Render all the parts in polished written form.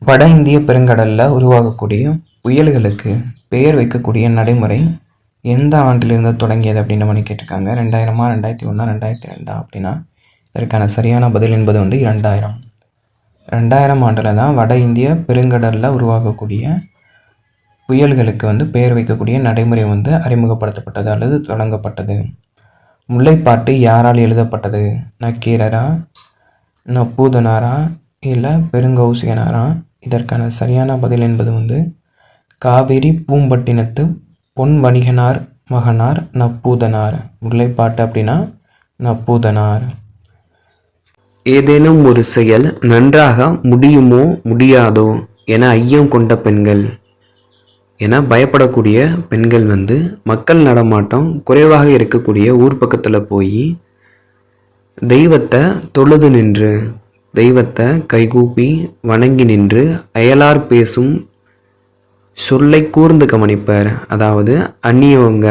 வட இந்திய பெருங்கடலில் உருவாகக்கூடிய புயல்களுக்கு பெயர் வைக்கக்கூடிய நடைமுறை எந்த ஆண்டிலிருந்து தொடங்கியது அப்படின்னு நம்ம கேட்டிருக்காங்க. 2000, 2001, 2002 அப்படின்னா இதற்கான சரியான பதில் என்பது 2000. 2000 ஆண்டில் தான் வட இந்திய பெருங்கடலில் உருவாகக்கூடிய புயல்களுக்கு பெயர் வைக்கக்கூடிய நடைமுறை அறிமுகப்படுத்தப்பட்டது அல்லது தொடங்கப்பட்டது. முல்லைப்பாட்டு யாரால் எழுதப்பட்டது? நக்கீரரா, நப்பூதனாரா, இல்லை பெருங்கௌசிகனாரா? இதற்கான சரியான பதில் என்பது காவிரி பூம்பட்டினத்து பொன் வணிகனார் மகனார் நப்பூதனார். முல்லைப்பாட்டு அப்படின்னா நப்பூதனார். ஏதேனும் ஒரு செயல் நன்றாக முடியுமோ முடியாதோ என ஐயம் கொண்ட பெண்கள் என பயப்படக்கூடிய பெண்கள் மக்கள் நடமாட்டம் குறைவாக இருக்கக்கூடிய ஊர் பக்கத்தில் போய் தெய்வத்தை தொழுது நின்று, தெய்வத்தை கைகூப்பி வணங்கி நின்று அயலார் பேசும் சொல்லை கூர்ந்து கவனிப்பர். அதாவது அந்நியவங்க,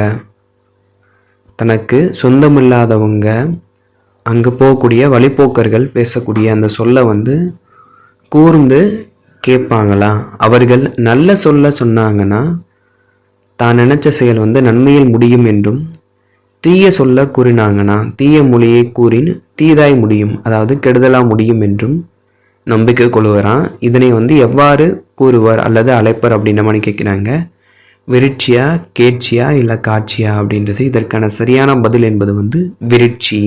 தனக்கு சொந்தமில்லாதவங்க, அங்கே போகக்கூடிய வழிப்போக்கர்கள் பேசக்கூடிய அந்த சொல்லை கூர்ந்து கேட்பாங்களா? அவர்கள் நல்ல சொல்ல சொன்னாங்கன்னா தான் நினைச்ச செயல் நன்மையில் முடியும் என்றும், தீய சொல்ல கூறினாங்கன்னா தீய மொழியை கூறின் தீதாய் முடியும், அதாவது கெடுதலா முடியும் என்றும் நம்பிக்கை கொள்ளுவரான். இதனை எவ்வாறு கூறுவார் அல்லது அழைப்பர் அப்படின்ற மாதிரி கேட்குறாங்க. விருட்சியா, கேட்சியா, இல்லை காட்சியா அப்படின்றது இதற்கான சரியான பதில் என்பது விருட்சி.